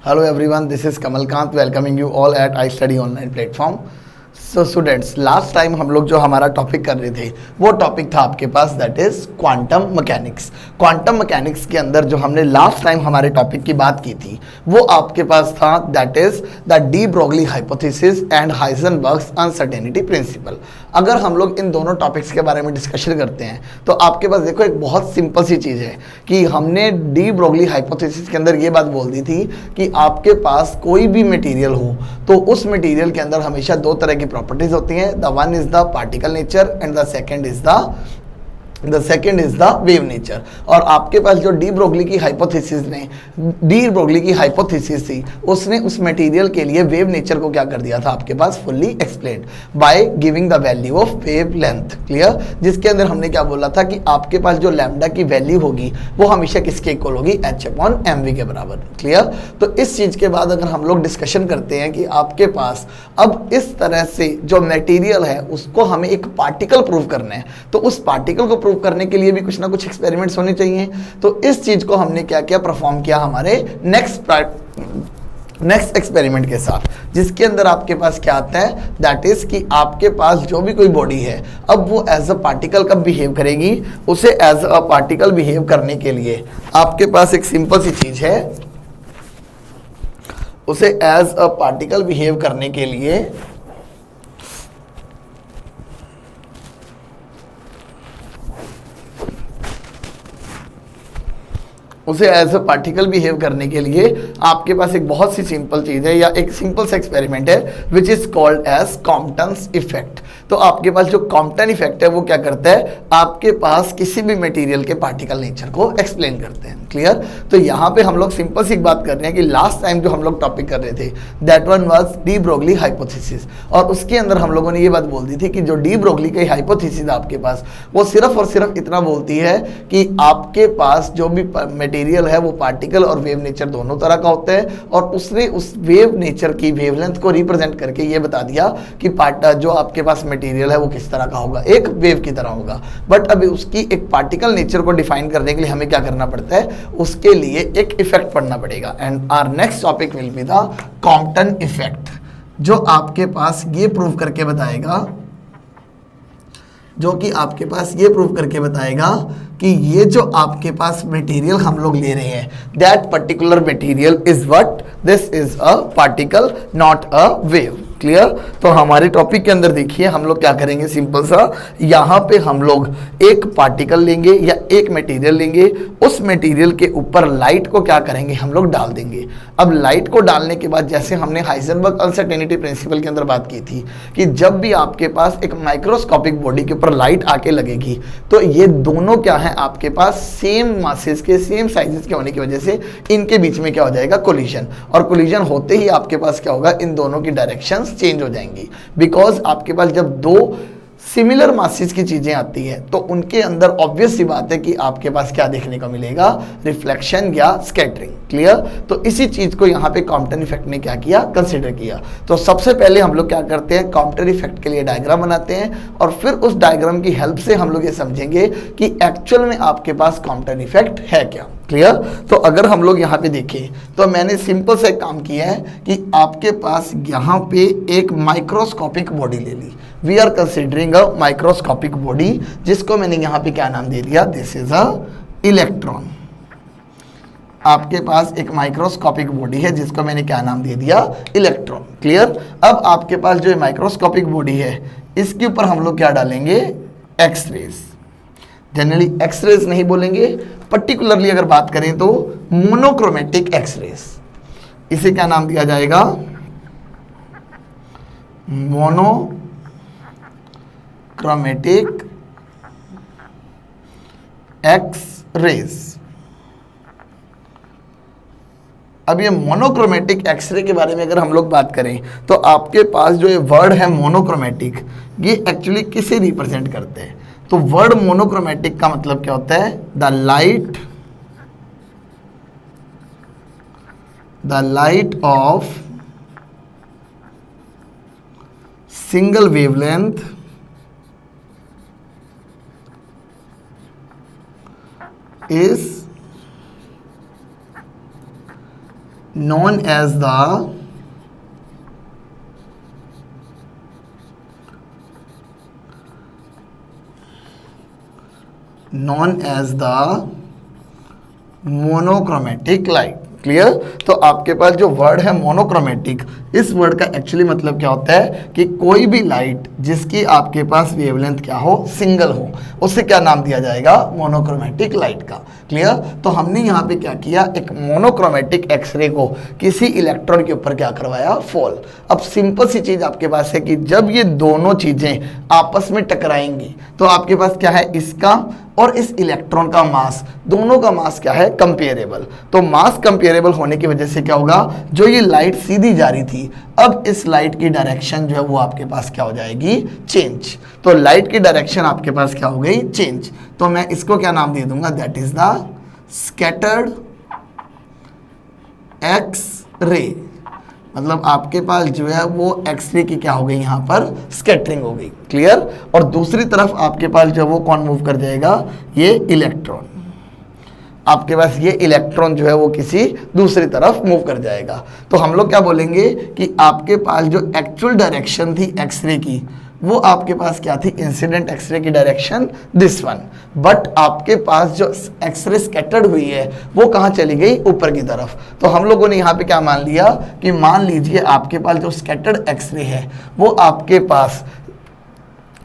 Hello everyone, this is Kamalkant welcoming you all at iStudy online platform. So students, last time हम लोग जो हमारा topic कर रहे थे वो टॉपिक था आपके पास that is quantum mechanics. Quantum mechanics के अंदर जो हमने लास्ट टाइम हमारे टॉपिक की बात की थी वो आपके पास था that is the de Broglie hypothesis and Heisenberg's uncertainty principle. अगर हम लोग इन दोनों टॉपिक्स के बारे में डिस्कशन करते हैं तो आपके पास देखो एक बहुत सिंपल सी चीज़ है कि हमने डी ब्रोगली हाइपोथेसिस के अंदर ये बात बोल दी थी कि आपके पास कोई भी मटेरियल हो तो उस मटेरियल के अंदर हमेशा दो तरह की प्रॉपर्टीज होती हैं। The one is the particle nature and the second is the wave nature. और आपके पास जो डी ब्रोगली की हाइपोथेसिस थी उसने उस मटेरियल के लिए वेव नेचर को क्या कर दिया था आपके पास fully explained by giving the value of wavelength. Clear? जिसके अंदर हमने क्या बोला था कि आपके पास जो लैम्डा की वैल्यू होगी वो हमेशा किसके इक्वल होगी, h/mv के बराबर। क्लियर? तो इस चीज के बाद अगर हम लोग डिस्कशन करते हैं कि आपके पास अब इस तरह से जो मटेरियल है उसको हमें एक पार्टिकल प्रूव करना है, तो उस पार्टिकल को प्रूव करने के लिए भी कुछ ना कुछ एक्सपेरिमेंट्स होने चाहिए। तो इस चीज को हमने क्या किया, परफॉर्म किया हमारे नेक्स्ट एक्सपेरिमेंट के साथ, जिसके अंदर आपके पास क्या आता है दैट इज कि आपके पास जो भी कोई बॉडी है अब वो एज अ पार्टिकल कब बिहेव करेगी, उसे एज अ पार्टिकल बिहेव करने के लिए आपके पास एक सिंपल सी चीज है, उसे एज अ पार्टिकल बिहेव करने के लिए आपके पास एक बहुत सी सिंपल चीज है या एक सिंपल सा एक्सपेरिमेंट है which is called as Compton's effect. तो आपके पास जो कॉम्पटन इफेक्ट है वो क्या करता है, आपके पास किसी भी मटेरियल के पार्टिकल नेचर को एक्सप्लेन करते हैं। क्लियर? तो यहाँ पे हम लोग सिंपल सी बात कर रहे हैं कि लास्ट टाइम जो हम लोग टॉपिक कर रहे थे that one was D Broglie hypothesis, और उसके अंदर हम लोगों ने ये बात बोल दी थी कि जो डी ब्रोगली की हाइपोथेसिस आपके पास वो सिर्फ और सिर्फ इतना बोलती है कि आपके पास जो भी मटेरियल है वो पार्टिकल और वेव नेचर दोनों तरह का होता है, और उसने उस वेव नेचर की वेवलेंथ को रिप्रेजेंट करके ये बता दिया कि जो आपके पास मटेरियल है वो किस तरह का होगा, एक वेव की तरह होगा। बट अभी उसकी एक पार्टिकल नेचर को डिफाइन करने के लिए हमें क्या करना पड़ता है, उसके लिए एक इफेक्ट पढ़ना पड़ेगा। And our next topic will be the Compton effect, जो आपके पास ये प्रूव करके बताएगा कि ये जो आपके पास मटेरियल हम लोग ले रहे हैं that particular material is what, this is a particle not a wave. Clear? तो हमारे टॉपिक के अंदर देखिए हम लोग क्या करेंगे, सिंपल सा यहाँ पे हम लोग एक पार्टिकल लेंगे या एक मटेरियल लेंगे, उस मटेरियल के ऊपर लाइट को क्या करेंगे, हम लोग डाल देंगे। अब लाइट को डालने के बाद जैसे हमने हाइजेनबर्ग अनसर्टेनिटी प्रिंसिपल के अंदर बात की थी कि जब भी आपके पास एक माइक्रोस्कोपिक बॉडी के ऊपर लाइट आके लगेगी तो ये दोनों क्या है आपके पास सेम मासेस के, सेम साइजेस के होने की वजह से इनके बीच में क्या हो जाएगा, कोलिजन। और कोलिजन होते ही आपके पास क्या होगा, इन दोनों की डायरेक्शन चेंज हो जाएंगी, बिकॉज आपके पास जब दो सिमिलर मासेस की चीजें आती है तो उनके अंदर ऑब्वियस सी बात है कि आपके पास क्या देखने को मिलेगा, रिफ्लेक्शन या स्कैटरिंग। क्लियर? तो इसी चीज को यहाँ पे कॉम्पटन इफेक्ट ने क्या किया, कंसिडर किया। तो सबसे पहले हम लोग क्या करते हैं, कॉम्पटन इफेक्ट के लिए डायग्राम बनाते हैं और फिर उस डायग्राम की हेल्प से हम लोग ये समझेंगे कि एक्चुअल में आपके पास कॉम्पटन इफेक्ट है क्या। क्लियर? तो अगर हम लोग यहाँ पे देखें तो मैंने सिंपल से एक काम किया है कि आपके पास यहाँ पे एक माइक्रोस्कोपिक बॉडी ले ली, we are considering a microscopic body, जिसको मैंने यहाँ पे क्या नाम दे दिया, दिस इज अ इलेक्ट्रॉन। आपके पास एक माइक्रोस्कोपिक बॉडी है जिसको मैंने क्या नाम दे दिया, इलेक्ट्रॉन। क्लियर? अब आपके पास जो माइक्रोस्कोपिक बॉडी है इसके ऊपर हम लोग क्या डालेंगे, एक्सरेज। जनरली एक्सरेज नहीं बोलेंगे, पर्टिकुलरली अगर बात करें तो मोनोक्रोमेटिक एक्सरेज, इसे क्या नाम दिया जाएगा, मोनोक्रोमेटिक एक्सरेज। अब ये मोनोक्रोमेटिक एक्सरे के बारे में अगर हम लोग बात करें तो आपके पास जो ये वर्ड है मोनोक्रोमेटिक, ये एक्चुअली किसे रिप्रेजेंट करते हैं, तो वर्ड मोनोक्रोमेटिक का मतलब क्या होता है, the light of single wavelength is known as the monochromatic light. Clear? तो आपके पास जो वर्ड है मोनोक्रोमेटिक, इस वर्ड का एक्चुअली मतलब क्या होता है कि कोई भी लाइट जिसकी आपके पास वेवलेंथ क्या हो, सिंगल हो, उसे क्या नाम दिया जाएगा, मोनोक्रोमेटिक लाइट का। क्लियर? तो हमने यहाँ पे क्या किया, एक मोनोक्रोमेटिक एक्सरे को किसी इलेक्ट्रॉन के ऊपर क्या करवाया, फॉल। अब सिंपल सी चीज आपके पास है कि जब ये दोनों चीजें आपस में टकराएंगी तो आपके पास क्या है, इसका और इस इलेक्ट्रॉन का मास, दोनों का मास क्या है, कंपेरेबल। तो मास कंपेरेबल होने की वजह से क्या होगा, जो ये लाइट सीधी जा रही थी, अब इस लाइट की डायरेक्शन जो है वो आपके पास क्या हो जाएगी, चेंज। तो लाइट की डायरेक्शन आपके पास क्या हो गई, चेंज। तो मैं इसको क्या नाम दे दूंगा, that is the scattered X ray. मतलब आपके पास जो है वो एक्सरे की क्या हो गई, यहाँ पर स्कैटरिंग हो गई। क्लियर? और दूसरी तरफ आपके पास जो है वो कौन मूव कर जाएगा, ये इलेक्ट्रॉन। आपके पास ये इलेक्ट्रॉन जो है वो किसी दूसरी तरफ मूव कर जाएगा। तो हम लोग क्या बोलेंगे कि आपके पास जो एक्चुअल डायरेक्शन थी एक्सरे की, वो आपके पास क्या थी, इंसिडेंट एक्सरे की डायरेक्शन, दिस वन। बट आपके पास जो एक्सरे स्कैटर्ड हुई है वो कहाँ चली गई, ऊपर की तरफ। तो हम लोगों ने यहाँ पे क्या मान लिया कि मान लीजिए आपके पास जो स्कैटर्ड एक्सरे है वो आपके पास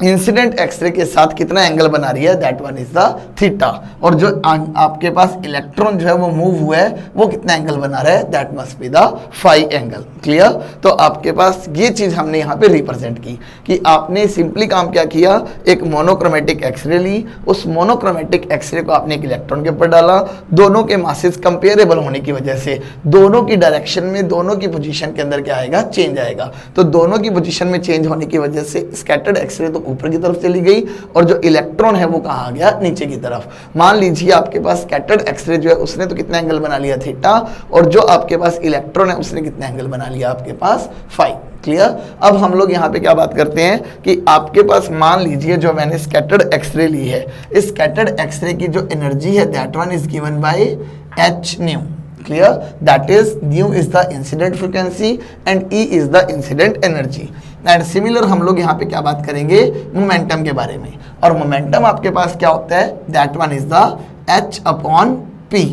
इंसिडेंट एक्सरे के साथ कितना एंगल बना रही है, that one is the theta. और जो आपके पास इलेक्ट्रॉन जो है वो मूव हुआ है वो कितना एंगल बना रहा है, that must be the phi angle. Clear? तो आपके पास ये चीज हमने यहाँ पे रिप्रेजेंट की कि आपने सिंपली काम क्या किया, एक मोनोक्रोमेटिक एक्सरे ली, उस मोनोक्रोमेटिक एक्सरे को आपने एक इलेक्ट्रॉन के ऊपर डाला, दोनों के मासेस कंपेरेबल होने की वजह से दोनों की डायरेक्शन में, दोनों की पोजीशन के अंदर क्या आएगा, चेंज आएगा। तो दोनों की पोजीशन में चेंज होने की वजह से स्कैटर्ड एक्सरे तो ऊपर की तरफ चली गई और जो इलेक्ट्रॉन है वो कहाँ आ गया, नीचे की तरफ। मान लीजिए आपके पास स्कैटर्ड एक्सरे जो है उसने तो कितना एंगल बना लिया, थीटा, और जो आपके पास इलेक्ट्रॉन है उसने कितना एंगल बना लिया, आपके पास फाई। क्लियर? अब हम लोग यहाँ पे क्या बात करते हैं कि आपके पास मान लीजिए जो मैंने स्कैटर्ड एक्सरे ली है, इस स्कैटर्ड एक्सरे की जो एनर्जी है that one is given by H new. Clear? That is nu is the incident frequency and E is the incident energy. And similar हम लोग यहाँ पे क्या बात करेंगे, मोमेंटम के बारे में। और मोमेंटम आपके पास क्या होता है, that one is the h upon p.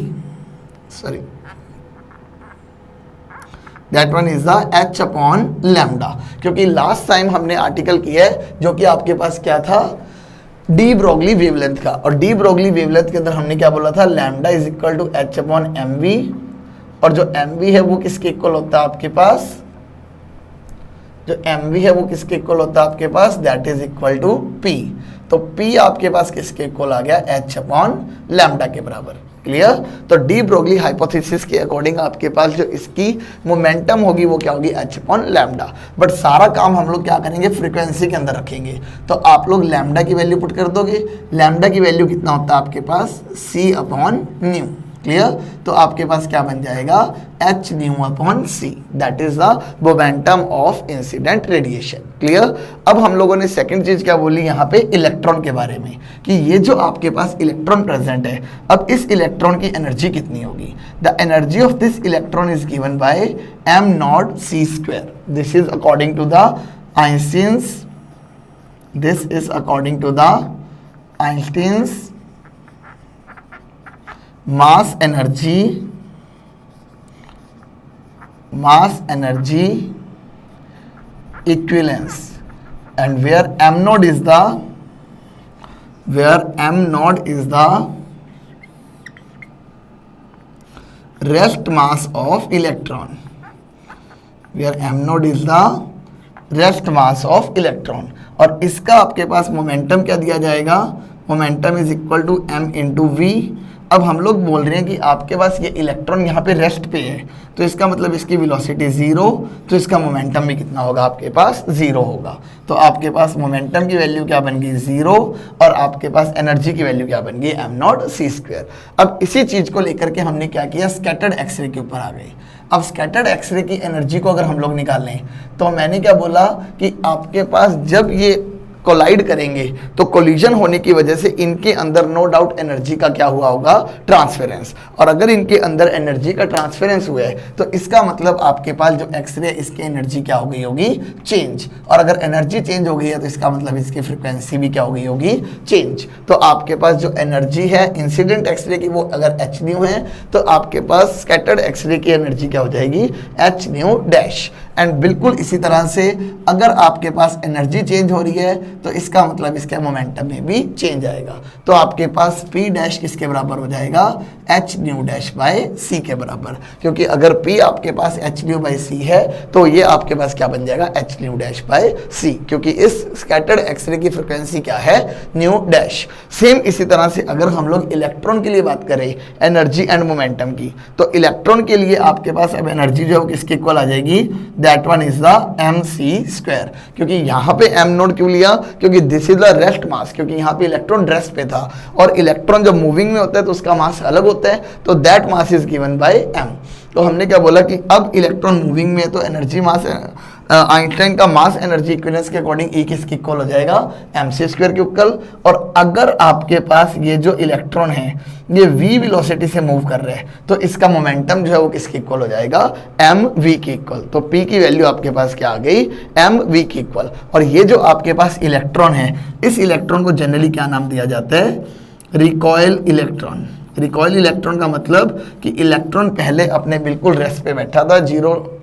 Sorry. That one is the h upon lambda. क्योंकि लास्ट टाइम हमने आर्टिकल किया है जो कि आपके पास क्या था, डी ब्रोगली वेवलेंथ का। और डी ब्रोगली वेवलेंथ के अंदर हमने क्या बोला था, lambda is equal to h upon m v. और जो एम वी है वो किसके इक्वल होता है आपके पास, जो एम वी है वो किसके इक्वल होता है आपके पास, that is equal to p. तो पी आपके पास किसके इक्वल आ गया, एच अपॉन लैम्डा के बराबर। क्लियर? तो डी ब्रोगली हाइपोथेसिस के अकॉर्डिंग आपके पास जो इसकी मोमेंटम होगी वो क्या होगी, एच अपॉन लैम्डा। बट सारा काम हम लोग क्या करेंगे, फ्रीक्वेंसी के अंदर रखेंगे। तो आप लोग लैम्डा की वैल्यू पुट कर दोगे, लैम्डा की वैल्यू कितना होता है आपके पास, सी अपॉन न्यू। क्लियर? तो आपके पास क्या बन जाएगा, h nu upon c, that is the momentum of incident radiation. Clear? अब हम लोगों ने सेकंड चीज क्या बोली यहाँ पे, इलेक्ट्रॉन के बारे में, कि ये जो आपके पास इलेक्ट्रॉन प्रेजेंट है, अब इस इलेक्ट्रॉन की एनर्जी कितनी होगी। The energy of this electron is given by m not C square. This is according to the Einstein's, this is according to the Einstein's mass energy equivalence, and where m naught is the rest mass of electron, where m naught is the rest mass of electron। और इसका आपके पास momentum क्या दिया जाएगा, momentum is equal to m into v. अब हम लोग बोल रहे हैं कि आपके पास ये इलेक्ट्रॉन यहाँ पे रेस्ट पे है, तो इसका मतलब इसकी वेलोसिटी जीरो, तो इसका मोमेंटम भी कितना होगा आपके पास, जीरो होगा। तो आपके पास मोमेंटम की वैल्यू क्या बन गई, जीरो, और आपके पास एनर्जी की वैल्यू क्या बन गई, एम नॉट सी स्क्वायर। अब इसी चीज को लेकर के हमने क्या किया, स्कैटर्ड एक्सरे के ऊपर आ गए। अब स्कैटर्ड एक्सरे की एनर्जी को अगर हम लोग निकालें तो मैंने क्या बोला कि आपके पास जब ये कोलाइड करेंगे तो कोलिजन होने की वजह से इनके अंदर नो डाउट एनर्जी का क्या हुआ होगा, ट्रांसफरेंस। और अगर इनके अंदर एनर्जी का ट्रांसफरेंस हुआ है तो इसका मतलब आपके पास जो एक्सरे है इसकी एनर्जी क्या हो गई होगी, चेंज। और अगर एनर्जी चेंज हो गई है तो इसका मतलब इसकी फ्रीक्वेंसी भी क्या हो गई होगी, चेंज। तो आपके पास जो एनर्जी है इंसिडेंट एक्सरे की वो अगर एच न्यू है तो आपके पास स्कैटर्ड एक्सरे की एनर्जी क्या हो जाएगी, एच न्यू डैश। एंड बिल्कुल इसी तरह से अगर आपके पास एनर्जी चेंज हो रही है तो इसका मतलब इसके मोमेंटम में भी चेंज आएगा। तो आपके पास P डैश किसके बराबर हो जाएगा, एच न्यू डैश बाय सी के बराबर, क्योंकि अगर P आपके पास एच न्यू बाय सी है तो ये आपके पास क्या बन जाएगा, एच न्यू डैश बाय सी, क्योंकि इस स्कैटर्ड एक्सरे की फ्रिक्वेंसी क्या है, न्यू डैश। सेम इसी तरह से अगर हम लोग इलेक्ट्रॉन के लिए बात करें एनर्जी एंड मोमेंटम की, तो इलेक्ट्रॉन के लिए आपके पास अब एनर्जी जो है वो किसके इक्वल आ जाएगी, that one is the mc²। क्योंकि यहाँ पे m नोट क्यों लिया, क्योंकि this is the rest mass, क्योंकि यहाँ पे इलेक्ट्रॉन रेस्ट पे था और इलेक्ट्रॉन जब मूविंग में होता है तो उसका मास अलग होता है, तो that mass is given bye m। तो हमने क्या बोला कि अब इलेक्ट्रॉन मूविंग में तो एनर्जी मास आइंस्टाइन का मास एनर्जी इक्विवेलेंस के अकॉर्डिंग E किसके इक्वल हो जाएगा, mc² के इक्वल। और अगर आपके पास ये जो इलेक्ट्रॉन है ये v वेलोसिटी से मूव कर रहे हैं तो इसका मोमेंटम जो है वो किसके इक्वल हो जाएगा, mv के इक्वल। तो p की वैल्यू आपके पास क्या आ गई, mv के इक्वल। और ये जो आपके पास इलेक्ट्रॉन है इस इलेक्ट्रॉन को जनरली क्या नाम दिया जाता है, रिकॉइल इलेक्ट्रॉन। रिकॉइल इलेक्ट्रॉन का मतलब कि इलेक्ट्रॉन पहले अपने बिल्कुल रेस्ट पे बैठा था, जीरो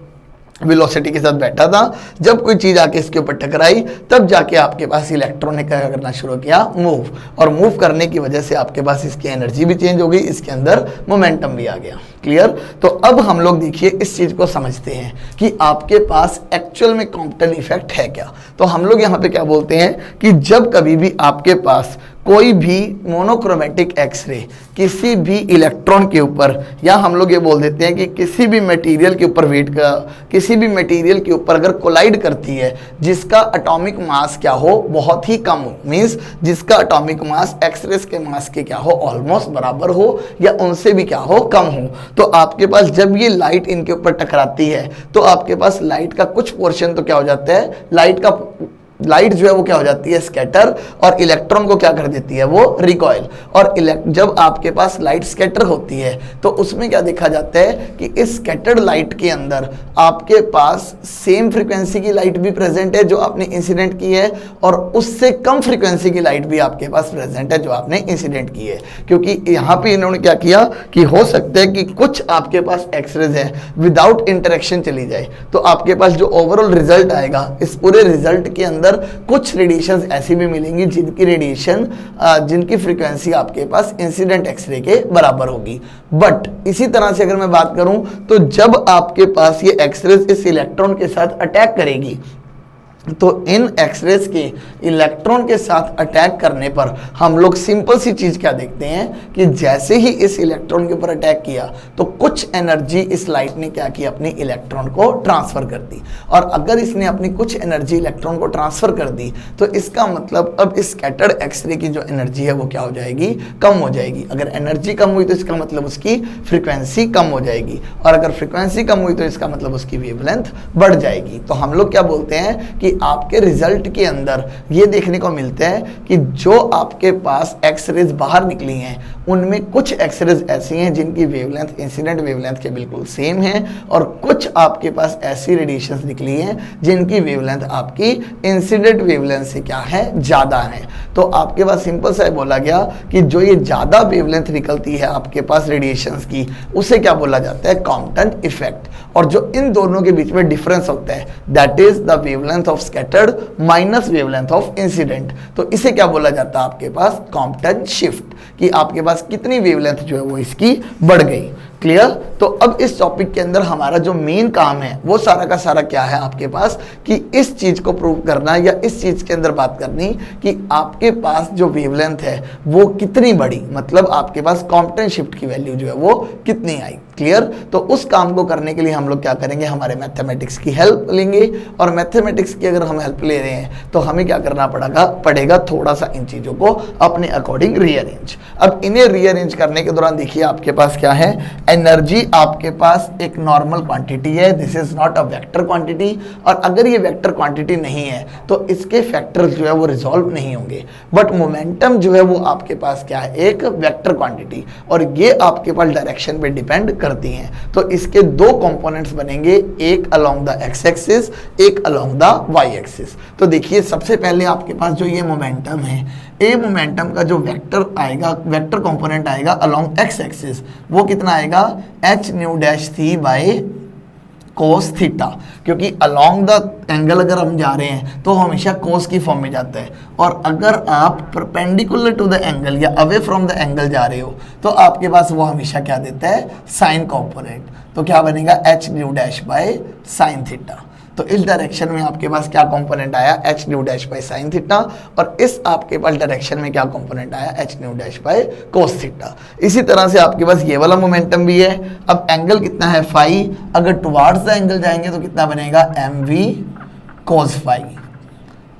वेलोसिटी के साथ बैठा था, जब कोई चीज आके इसके ऊपर टकराई तब जाके आपके पास इलेक्ट्रॉन ने क्या करना शुरू किया, मूव। और मूव करने की वजह से आपके पास इसकी एनर्जी भी चेंज हो गई, इसके अंदर मोमेंटम भी आ गया। क्लियर। तो अब हम लोग देखिए इस चीज को समझते हैं कि आपके पास एक्चुअल में कॉम्पटन इफेक्ट है क्या। तो हम लोग यहाँ पे क्या बोलते हैं कि जब कभी भी आपके पास कोई भी मोनोक्रोमेटिक एक्सरे किसी भी इलेक्ट्रॉन के ऊपर, या हम लोग ये बोल देते हैं कि किसी भी मटेरियल के ऊपर वेट का, किसी भी मटेरियल के ऊपर अगर कोलाइड करती है जिसका एटॉमिक मास क्या हो, बहुत ही कम हो, मींस जिसका एटॉमिक मास एक्सरेस के मास के क्या हो, ऑलमोस्ट बराबर हो या उनसे भी क्या हो, कम हो, तो आपके पास जब ये लाइट इनके ऊपर टकराती है तो आपके पास लाइट का कुछ पोर्शन तो क्या हो जाता है, लाइट जो है वो क्या हो जाती है, स्कैटर, और इलेक्ट्रॉन को क्या कर देती है, वो रिकॉइल। और जब आपके पास लाइट स्कैटर होती है तो उसमें क्या देखा जाता है कि इस स्कैटर्ड लाइट के अंदर आपके पास सेम फ्रीक्वेंसी की लाइट भी प्रेजेंट है जो आपने इंसिडेंट की है, और उससे कम फ्रीक्वेंसी की लाइट भी आपके पास प्रेजेंट है जो आपने इंसिडेंट की है। क्योंकि यहाँ पे इन्होंने क्या किया कि हो सकता है कि कुछ आपके पास एक्सरेज है विदाउट इंटरेक्शन चली जाए, तो आपके पास जो ओवरऑल रिजल्ट आएगा इस पूरे रिजल्ट के अंदर कुछ रेडिएशंस ऐसी भी मिलेंगी जिनकी फ्रीक्वेंसी आपके पास इंसिडेंट एक्सरे के बराबर होगी। बट इसी तरह से अगर मैं बात करूं तो जब आपके पास ये एक्सरेज इस इलेक्ट्रॉन के साथ अटैक करेगी तो इन एक्सरेज के इलेक्ट्रॉन के साथ अटैक करने पर हम लोग सिंपल सी चीज क्या देखते हैं कि जैसे ही इस इलेक्ट्रॉन के ऊपर अटैक किया तो कुछ एनर्जी इस लाइट ने क्या की, अपनी इलेक्ट्रॉन को ट्रांसफर कर दी। और अगर इसने अपनी कुछ एनर्जी इलेक्ट्रॉन को ट्रांसफर कर दी तो इसका मतलब अब इस स्कैटर्ड एक्सरे की जो एनर्जी है वो क्या हो जाएगी, कम हो जाएगी। अगर एनर्जी कम हुई तो इसका मतलब उसकी फ्रीक्वेंसी कम हो जाएगी, और अगर फ्रीक्वेंसी कम हुई तो इसका मतलब उसकी वेवलेंथ बढ़ जाएगी। तो हम लोग क्या बोलते हैं कि आपके रिजल्ट के अंदर ये देखने को मिलता है कि जो आपके पास एक्सरेज बाहर निकली हैं उनमें कुछ एक्सरेज ऐसी हैं जिनकी वेवलेंथ इंसिडेंट वेवलेंथ के बिल्कुल सेम है, और कुछ आपके पास ऐसी रेडिएशंस निकली हैं जिनकी वेवलेंथ आपकी इंसिडेंट वेवलेंथ से क्या है, ज्यादा है। तो आपके पास सिंपल सा बोला गया कि जो ये ज्यादा वेवलेंथ निकलती है आपके पास रेडिएशंस की, उसे क्या बोला जाता है, कॉम्पटन इफेक्ट। और जो इन दोनों के बीच में डिफरेंस होता है that is the wavelength of scattered minus wavelength of incident, तो इसे क्या बोला जाता है आपके पास, कॉम्पटन शिफ्ट, कि आपके पास कितनी वेवलेंथ जो है वो इसकी बढ़ गई। क्लियर। तो अब इस टॉपिक के अंदर हमारा जो मेन काम है वो सारा का सारा क्या है आपके पास, कि इस चीज को प्रूव करना या इस चीज के अंदर बात करनी कि आपके पास जो वेवलेंथ है वो कितनी बड़ी, मतलब आपके पास कॉम्पटन शिफ्ट की वैल्यू जो है वो कितनी आई। क्लियर। तो उस काम को करने के लिए हम लोग क्या करेंगे, हमारे मैथमेटिक्स की हेल्प लेंगे, और मैथमेटिक्स की अगर हम हेल्प ले रहे हैं तो हमें क्या करना पड़ेगा थोड़ा सा इन चीजों को अपने अकॉर्डिंग रीअरेंज। अब इन्हें रीअरेंज करने के दौरान देखिए आपके पास क्या है, एनर्जी आपके पास एक नॉर्मल क्वांटिटी है, this is not a vector quantity, और अगर ये वेक्टर क्वांटिटी नहीं है तो इसके फैक्टर्स जो है वो रिजॉल्व नहीं होंगे। बट मोमेंटम जो है वो आपके पास क्या है, एक वेक्टर क्वांटिटी, और ये आपके पास डायरेक्शन पे डिपेंड करती हैं। तो इसके दो कंपोनेंट्स बनेंगे, एक अलोंग द एक्स एक्सिस, एक अलोंग द वाई एक्सिस। तो देखिए सबसे पहले आपके पास जो ये मोमेंटम है, ए मोमेंटम का जो वेक्टर आएगा, वेक्टर कंपोनेंट आएगा अलोंग एक्स एक्सिस, वो कितना आएगा, एच न्यू डैश थी बाय कोस थीटा, क्योंकि अलोंग द एंगल अगर हम जा रहे हैं तो हमेशा कोस की फॉर्म में जाता है, और अगर आप परपेंडिकुलर टू द एंगल या अवे फ्रॉम द एंगल जा रहे हो तो आपके पास वो हमेशा क्या देता है, साइन कंपोनेंट। तो क्या बनेगा, H nu dash by sine theta. तो इस डायरेक्शन में आपके पास क्या कंपोनेंट आया, h nu dash by sine theta, और इस आपके पास डायरेक्शन में क्या कंपोनेंट आया, h nu dash by cos theta. इसी तरह से आपके पास ये वाला मोमेंटम भी है। अब एंगल कितना है, फाई, अगर टुवार्ड्स द एंगल जाएंगे तो कितना बनेगा, एम वी कोस फाई,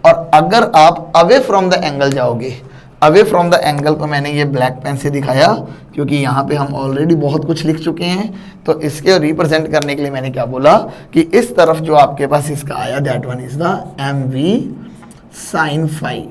और अगर आप अवे फ्रॉम द एंगल जाओगे, अवे फ्रॉम द एंगल को मैंने ये ब्लैक पेन से दिखाया क्योंकि यहाँ पे हम ऑलरेडी बहुत कुछ लिख चुके हैं, तो इसके रिप्रेजेंट करने के लिए मैंने क्या बोला कि इस तरफ जो आपके पास इसका आया, that one is the m v sine phi.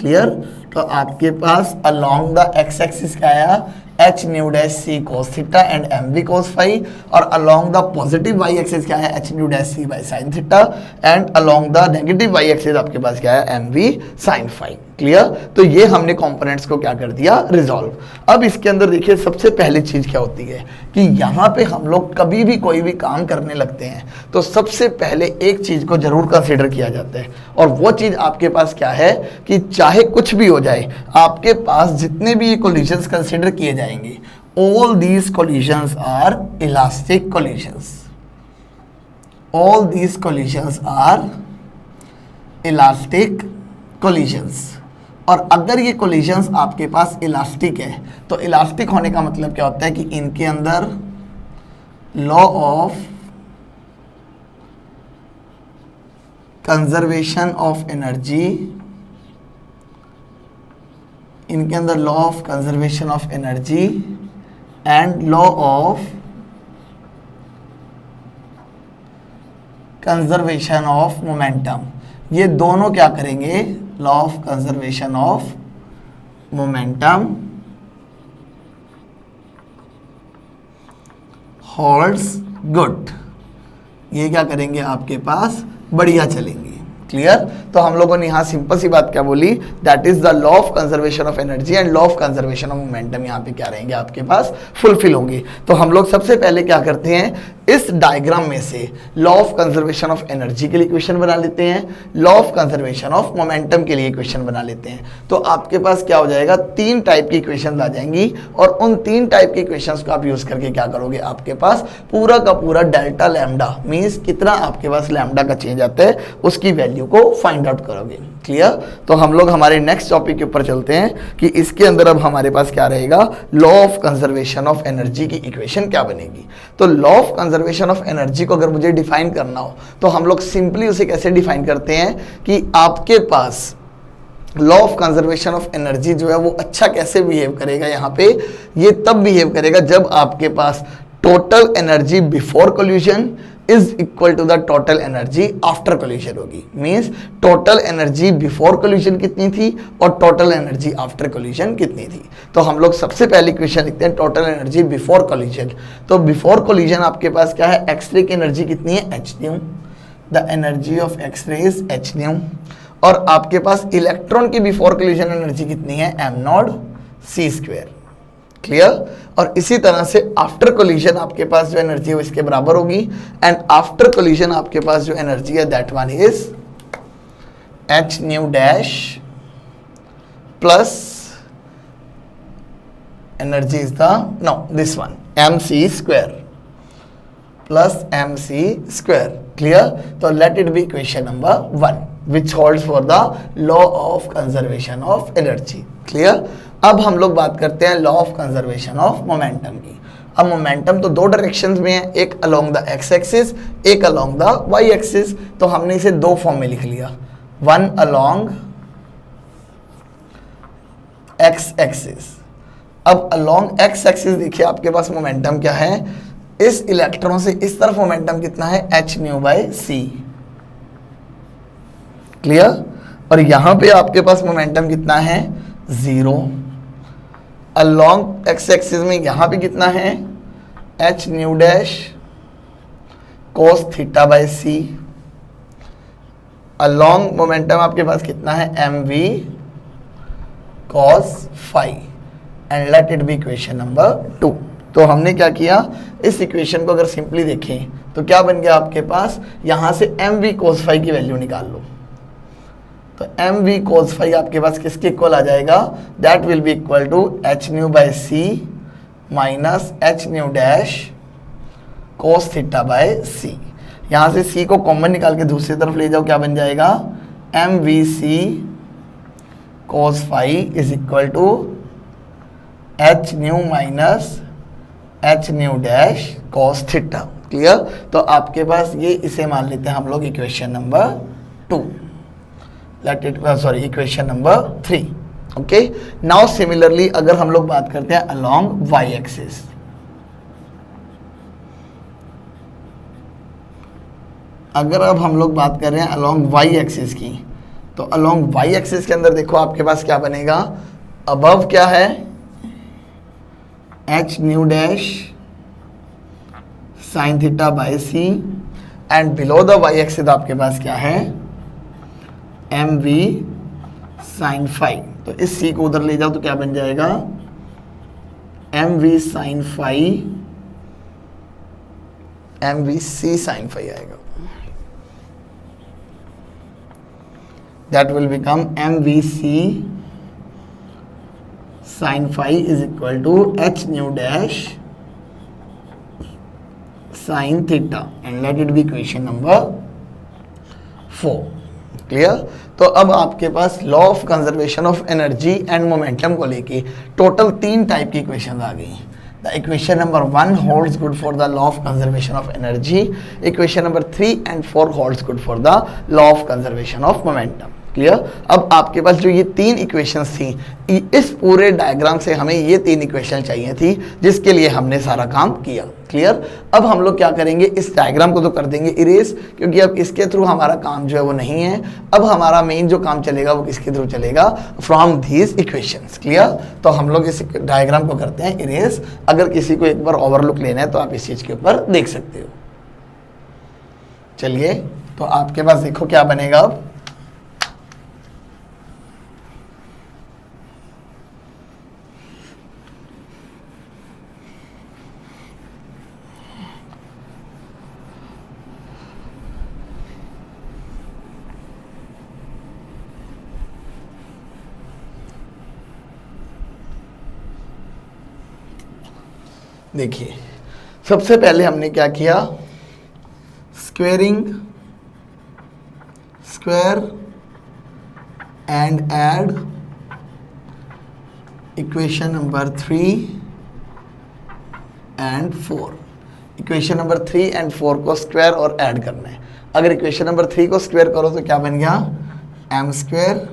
Clear. तो आपके पास अलोंग द एक्स एक्सिस क्या आया, h nu dash c cos theta and m v cos phi, और along the positive y axis क्या है, h nu dash c by sine theta, and along the negative y axis आपके पास क्या है, m v sine phi. Clear. तो ये हमने कंपोनेंट्स को क्या कर दिया, रिजॉल्व। अब इसके अंदर देखिए सबसे पहली चीज क्या होती है कि यहाँ पे हम लोग कभी भी कोई भी काम करने लगते हैं तो सबसे पहले एक चीज को जरूर कंसीडर किया जाता है, और वो चीज आपके पास क्या है कि चाहे कुछ भी हो जाए, आपके पास जितने भी कोलिजन्स कंसीडर किए जाएंगे, all these collisions are elastic collisions, all these collisions are elastic collisions. और अगर ये कोलिजन्स आपके पास इलास्टिक है तो इलास्टिक होने का मतलब क्या होता है कि इनके अंदर law of conservation of energy, इनके अंदर law of conservation of energy and law of conservation of momentum, ये दोनों क्या करेंगे, law of conservation of momentum holds good, ये क्या करेंगे आपके पास, बढ़िया चलेंगे। क्लियर। तो हम लोगों ने यहाँ सिंपल सी बात क्या बोली, that is the law of conservation of energy and law of conservation of momentum यहाँ पे क्या रहेंगे आपके पास, फुलफिल होंगे। तो हम लोग सबसे पहले क्या करते हैं, इस डायग्राम में से law of conservation of energy के लिए इक्वेशन बना लेते हैं, law of conservation of momentum के लिए इक्वेशन बना लेते हैं। तो आपके पास क्या हो जाएगा, तीन टाइप की इक्वेशन आ जाएंगी, और उन तीन टाइप की इक्वेशंस को आप यूज करके क्या करोगे, आपके पास पूरा का पूरा डेल्टा लैम्डा मींस कितना आपके पास लैम्डा का चेंज आता है उसकी वैल्यू को फाइंड आउट करोगे। क्लियर। तो हम लोग हमारे नेक्स्ट टॉपिक के ऊपर चलते हैं कि इसके अंदर अब हमारे पास क्या रहेगा, law of conservation of energy की इक्वेशन क्या बनेगी। तो law of conservation of energy को अगर मुझे डिफाइन करना हो तो हम लोग सिंपली उसे कैसे डिफाइन करते हैं कि आपके पास law of conservation of energy जो है वो अच्छा कैसे बिहेव करेगा, यहाँ पे ये तब बिहेव करेगा जब आपके पास total energy before collision is equal to the total energy after collision होगी। Means total energy before collision कितनी थी और टोटल एनर्जी आफ्टर कोल्यूशन कितनी थी। तो हम लोग सबसे पहले इक्वेशन लिखते हैं टोटल एनर्जी बिफोर कोल्यूशन। तो बिफोर कोल्यूशन आपके पास क्या है, एक्सरे की एनर्जी कितनी है, h nu, the energy of x-ray is h nu, और आपके पास इलेक्ट्रॉन की बिफोर कोल्यूशन एनर्जी कितनी है, m not C square. Clear. और इसी तरह से आफ्टर कोलिजन आपके पास जो एनर्जी है वो इसके बराबर होगी, एंड आफ्टर कोलिजन आपके पास जो एनर्जी है that one is h nu dash plus energy is the no this one m c square plus m c square. Clear. तो let it be equation number 1 which holds for the law of conservation of energy। Clear. अब हम लोग बात करते हैं law of conservation of momentum की। अब momentum तो दो डायरेक्शंस में है, एक अलोंग द एक्स एक्सिस, एक अलोंग द वाई एक्सिस। तो हमने इसे दो फॉर्म में लिख लिया, वन अलोंग एक्स एक्सिस अब अलोंग एक्स एक्सिस देखिए आपके पास मोमेंटम क्या है, इस इलेक्ट्रॉन से इस तरफ मोमेंटम कितना है, h nu by c. Clear. और यहां पे आपके पास मोमेंटम कितना है, 0। अलोंग एक्स एक्सिस में यहां पे कितना है, h nu dash cos theta by c. Along momentum आपके पास कितना है, m v cos phi and let it be equation number 2। तो हमने क्या किया, इस इक्वेशन को अगर सिंपली देखें तो क्या बन गया आपके पास, यहां से एम वी कोस फाइव की वैल्यू निकाल लो। तो एम वी कोस फाइव आपके पास किसके इक्वल आ जाएगा, that will be equal to h nu by c minus h nu dash cos theta by c. यहां से सी को कॉमन निकाल के दूसरी तरफ ले जाओ, क्या बन जाएगा, m v c cos phi is equal to h nu minus h nu dash cos theta. Clear. तो आपके पास ये, इसे मान लेते हैं हम लोग equation number 2, let it sorry equation number 3। Okay. Now similarly अगर हम लोग बात करते हैं अलोंग वाई एक्सिस, अगर अब हम लोग बात कर रहे हैं अलोंग वाई एक्सिस की, तो अलोंग वाई एक्सिस के अंदर देखो आपके पास क्या बनेगा, अबव क्या है, h nu dash sine theta by c and below the y axis आपके पास क्या है, एम वी साइन फाइव। तो इस सी को उधर ले जाओ तो क्या बन जाएगा, m v sine phi, m v c sine phi आएगा। That will become m v c sine phi is equal to h nu dash sine theta and let it be equation number 4। Clear. तो अब आपके पास law of conservation of energy and momentum को लेके total 3 type की equation आ गई। The equation number 1 holds good for the law of conservation of energy, equation number 3 and 4 holds good for the law of conservation of momentum. Clear. अब आपके पास जो ये 3 equations थी, इस पूरे डायग्राम से हमें ये 3 इक्वेशन चाहिए थी जिसके लिए हमने सारा काम किया। क्लियर। अब हम लोग क्या करेंगे, इस डायग्राम को तो कर देंगे इरेज, क्योंकि अब इसके थ्रू हमारा काम जो है वो नहीं है। अब हमारा मेन जो काम चलेगा वो किसके थ्रू चलेगा, फ्रॉम दीज इक्वेशंस। क्लियर। तो हम लोग इस डायग्राम को करते हैं इरेज। अगर किसी को एक बार ओवरलुक लेना है तो आप इस चीज के ऊपर देख सकते हो। चलिए, तो आपके पास देखो क्या बनेगा। अब देखिए, सबसे पहले हमने क्या किया, squaring, square and add equation number 3 and 4। Equation number 3 and 4 को स्क्वायर और ऐड करना है। अगर इक्वेशन नंबर 3 को स्क्वायर करो तो क्या बन गया, M square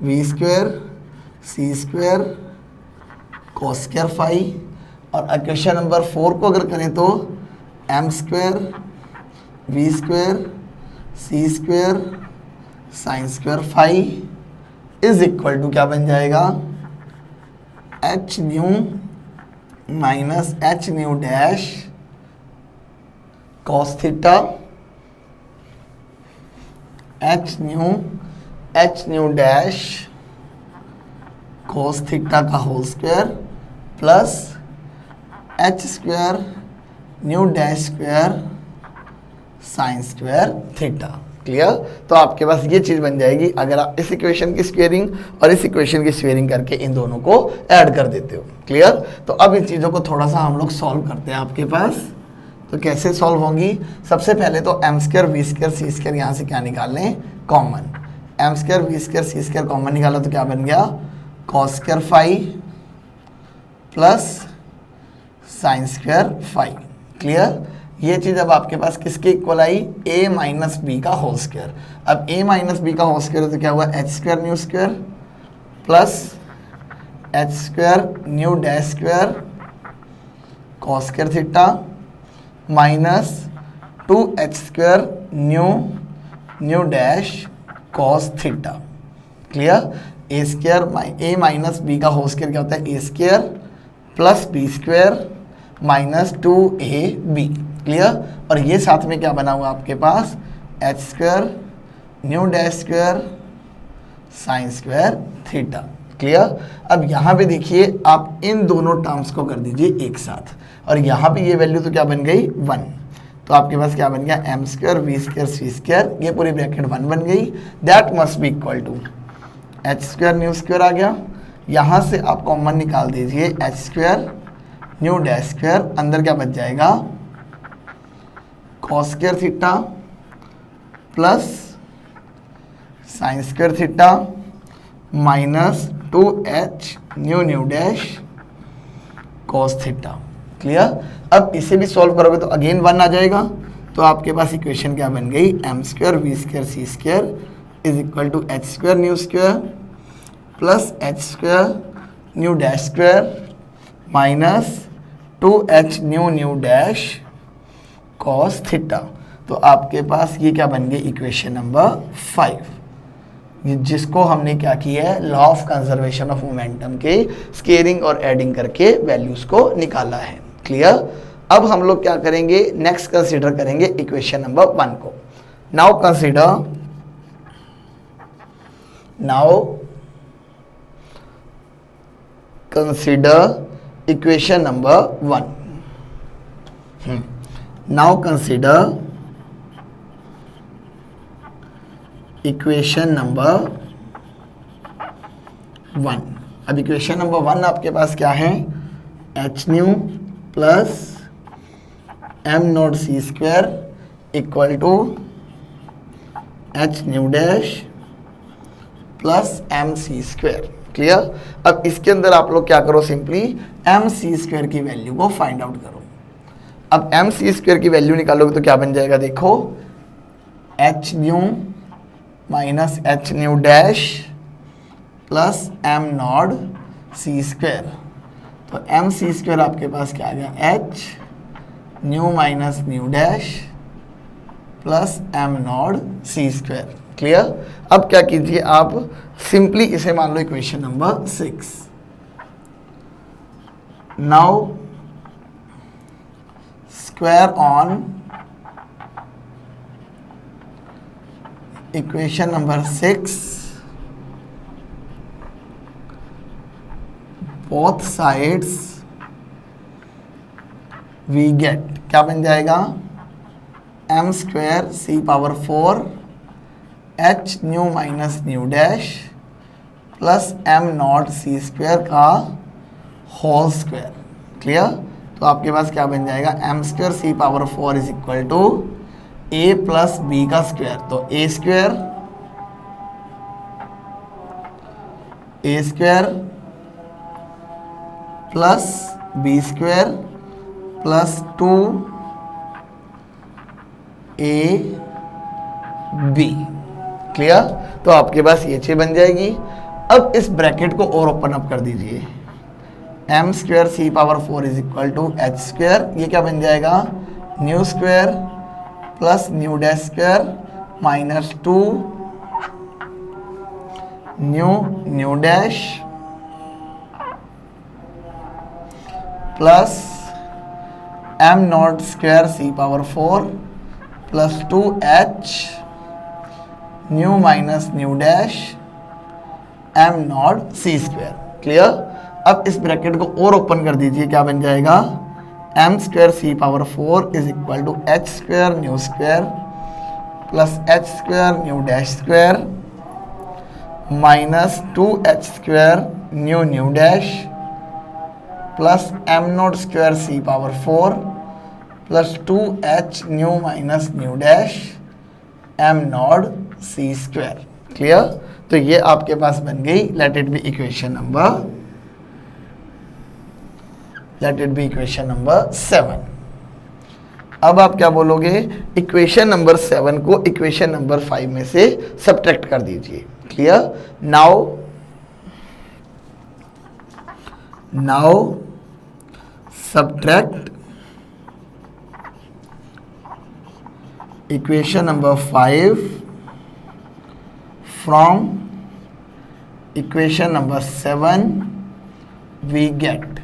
we square C square cos square phi. और इक्वेशन नंबर 4 को अगर करें तो m square we square C square sine square phi is equal to क्या बन जाएगा, h nu minus h nu dash cos theta, h nu dash cos theta का whole square plus h square nu dash square sine square theta. Clear. तो आपके पास ये चीज बन जाएगी अगर आप इस इक्वेशन की स्क्वेयरिंग और इस इक्वेशन की स्क्वेयरिंग करके इन दोनों को ऐड कर देते हो। क्लियर। तो अब इन चीज़ों को थोड़ा सा हम लोग सॉल्व करते हैं आपके पास। तो कैसे सॉल्व होंगी, सबसे पहले तो m square we square C square यहाँ से क्या निकाल लें, common. M square we square C square common निकाला तो क्या बन गया, cos square phi plus sine square phi. Clear. ये चीज अब आपके पास किसके इक्वल आई, a माइनस बी का होल स्क्वायर। अब a माइनस बी का होल स्क्वायर तो क्या हुआ, h square nu square plus h square nu dash square cos square theta minus 2h square nu dash cos theta. Clear? A square a minus b का whole square क्या होता है? A square plus B square minus 2ab। Clear? और ये साथ में क्या बना हुआ आपके पास? H square nu dash square sine square theta. Clear? अब यहाँ पे देखिए आप इन दोनों टर्म्स को कर दीजिए एक साथ, और यहाँ पे ये वैल्यू तो क्या बन गई? 1। तो आपके पास क्या बन गया? M square we square C square, ये पूरी ब्रैकेट 1 बन गई। That must be equal to H square nu square आ गया, यहाँ से आप कॉमन निकाल दीजिए H square nu dash square, अंदर क्या बच जाएगा? Cos square theta plus sine square theta minus 2h nu dash cos theta. Clear? अब इसे भी सॉल्व करोगे तो अगेन 1 आ जाएगा, तो आपके पास इक्वेशन क्या बन गई? M square we square C square is equal to H square nu square plus h square nu dash square minus 2h nu dash cos theta. तो आपके पास ये क्या बन गई? इक्वेशन नंबर 5, जिसको हमने क्या किया है? Law of conservation of momentum के स्केलिंग और एडिंग करके वैल्यूज को निकाला है। क्लियर? अब हम लोग क्या करेंगे? नेक्स्ट कंसीडर करेंगे इक्वेशन नंबर 1 को। Now consider equation number 1। Now consider equation number 1। अब इक्वेशन नंबर 1 आपके पास क्या है? H nu plus am not C square equal to h nu dash plus m c square. Clear? अब इसके अंदर आप लोग क्या करो? सिंपली एम सी स्क्वायर की वैल्यू को फाइंड आउट करो। अब एम सी स्क्वायर की वैल्यू निकालोगे तो क्या बन जाएगा? देखो, h nu minus h nu dash plus am not C square. तो एम सी स्क्वायर आपके पास क्या आ गया? H nu minus nu dash plus am not C square. Clear? अब क्या कीजिए आप? सिंपली इसे मान लो equation number 6। Now square on equation number 6 both sides we get क्या बन जाएगा? m square c power 4 h nu minus nu dash plus m not c square का होल स्क्वायर। क्लियर? तो आपके पास क्या बन जाएगा? M square C power 4 is equal to A plus B का स्क्वायर। तो A square plus B square plus 2ab। Clear? तो आपके पास ये चीज बन जाएगी। अब इस ब्रैकेट को और ओपन अप कर दीजिए। M square C power 4 is equal to H square, ये क्या बन जाएगा? Nu square plus nu dash square minus 2 nu dash plus M not square C power 4 plus 2h nu minus nu dash m not C square. Clear? अब इस bracket को और open कर दीजिए, क्या बन जाएगा? M square C power 4 is equal to H square nu square plus h square nu dash square minus 2h square nu dash plus M not square C power 4 plus 2h nu minus nu dash m not C square. Clear? तो ये आपके पास बन गई, let it be equation number 7। अब आप क्या बोलोगे? इक्वेशन नंबर 7 को इक्वेशन नंबर 5 में से सब्ट्रैक्ट कर दीजिए। Clear? Now now subtract equation number 5 from equation number 7 we get.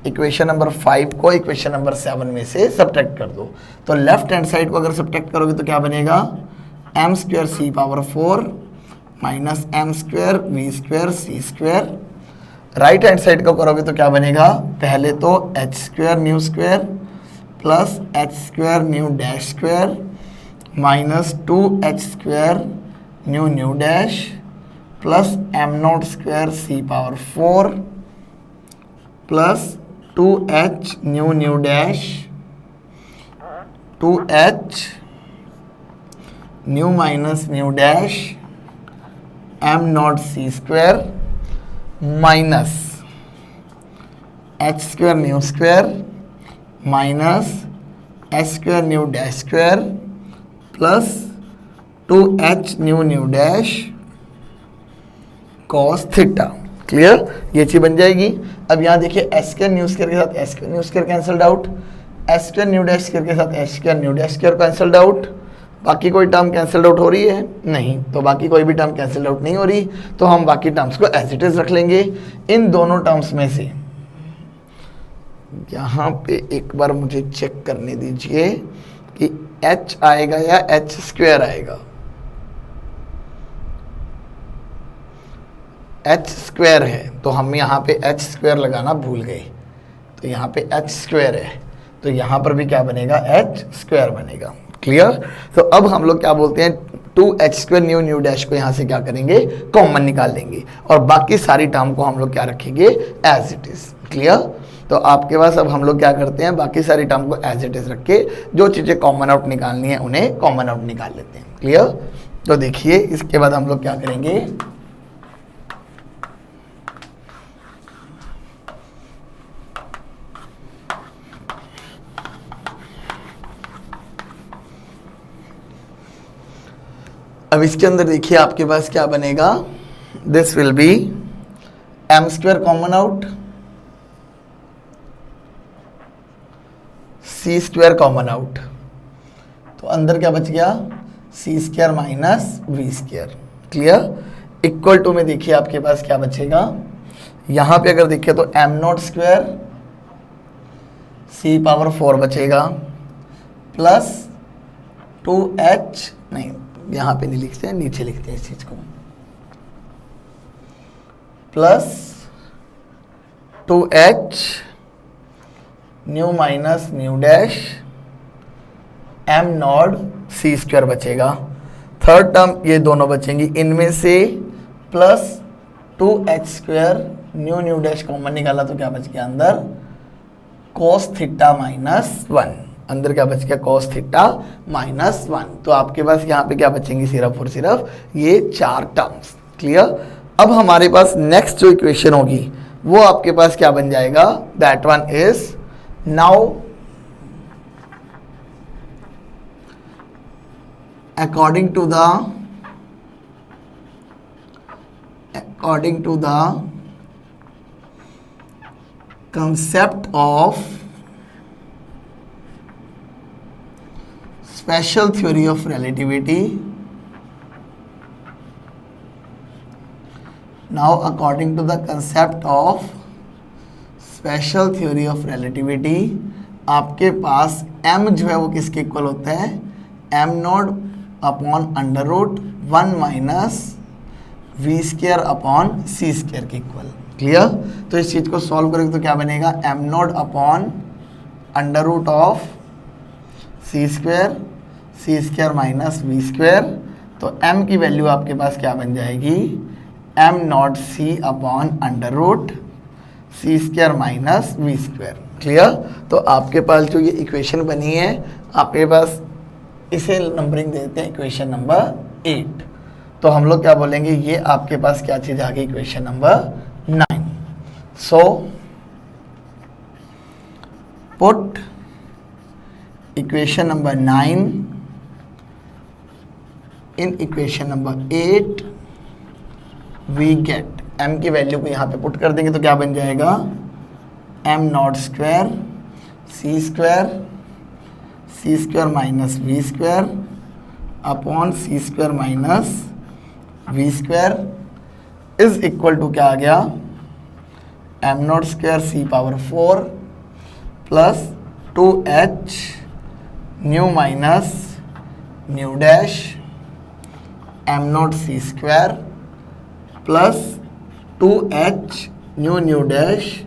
Equation number 5 को इक्वेशन नंबर 7 में से सब्ट्रैक्ट कर दो। तो लेफ्ट हैंड साइड को अगर सब्ट्रैक्ट करोगे तो क्या बनेगा, m square C power 4 minus m square we square C square. Right hand side को करोगे तो क्या बनेगा, पहले तो h square nu square plus h square nu dash square minus 2h square nu nu dash plus M not square C power 4 plus 2h nu nu dash 2h nu minus nu dash m not C square minus h square nu square minus h square nu dash square plus 2h nu nu dash cos theta. Clear, ये चीज बन जाएगी। अब यहाँ देखिए H square nu square के साथ H square nu square cancelled out, H square nu dash square के साथ H square nu dash square cancelled out. बाकी कोई टर्म कैंसल्ड आउट हो रही है नहीं, तो बाकी कोई भी टर्म कैंसल्ड आउट नहीं हो रही, तो हम बाकी टर्म्स को एज इट इज रख लेंगे। इन दोनों टर्म्स में से यहाँ पे एक बार मुझे चेक करने दीजिए कि h आएगा या h स्क्वायर आएगा। h स्क्वायर है तो हम यहाँ पे h स्क्वायर लगाना भूल गए, तो यहाँ पे h स्क्वायर है तो यहाँ पर भी क्या बनेगा, h स्क्वायर बनेगा। क्लियर, तो अब हम लोग क्या बोलते हैं, 2h square nu nu dash को यहाँ से क्या करेंगे, कॉमन निकाल लेंगे और बाकी सारी टर्म को हम लोग क्या रखेंगे, एज इट इज। क्लियर, तो आपके पास अब हम लोग क्या करते हैं, बाकी सारी टर्म को एज इट इज रख के जो चीज़ें कॉमन आउट निकालनी है उन्हें कॉमन आउट निकाल लेते हैं। क्लियर, तो देखिए इसके बाद हम लोग क्या करेंगे, अब इसके अंदर देखिए आपके पास क्या बनेगा, this will be M square common out, C square common out, तो अंदर क्या बच गया, C square minus we square. Clear, equal to में देखिए आपके पास क्या बचेगा, यहां पे अगर देखिए तो m not square C power 4 बचेगा प्लस 2h, नहीं यहां पे नहीं लिखते हैं, नीचे लिखते हैं इस चीज को, plus 2h nu minus nu dash m not C square बचेगा। थर्ड टर्म ये दोनों बचेंगी, इनमें से plus 2h square nu nu dash common निकाला तो क्या बच गया अंदर, cos थीटा माइनस 1, अंदर क्या बच गया, cos थीटा माइनस 1। तो आपके पास यहाँ पे क्या बचेंगी, सिर्फ और सिर्फ ये 4 टर्म्स। क्लियर, अब हमारे पास नेक्स्ट जो इक्वेशन होगी वो आपके पास क्या बन जाएगा, that one is now according to the concept of special theory of relativity, now according to the concept of special theory of relativity आपके पास m जो है वो किसके इक्वल होता है, m not upon under root 1 minus we square upon c square के equal. Clear, तो इस चीज को सॉल्व करेंगे तो क्या बनेगा, m not upon under root of c square minus we square. तो m की वैल्यू आपके पास क्या बन जाएगी, m not c upon under root c square minus we square. Clear, तो आपके पास जो ये इक्वेशन बनी है आपके पास इसे नंबरिंग देते हैं इक्वेशन नंबर 8। तो हम लोग क्या बोलेंगे, ये आपके पास क्या चीज आ गई, equation number 9। So put equation number 9 in equation number 8 we get, m की वैल्यू को यहाँ पे पुट कर देंगे तो क्या बन जाएगा, m not square C square minus we square upon c square minus we square is equal to क्या आ गया, m not square C power 4 plus 2h nu minus nu dash m not C square plus 2h nu dash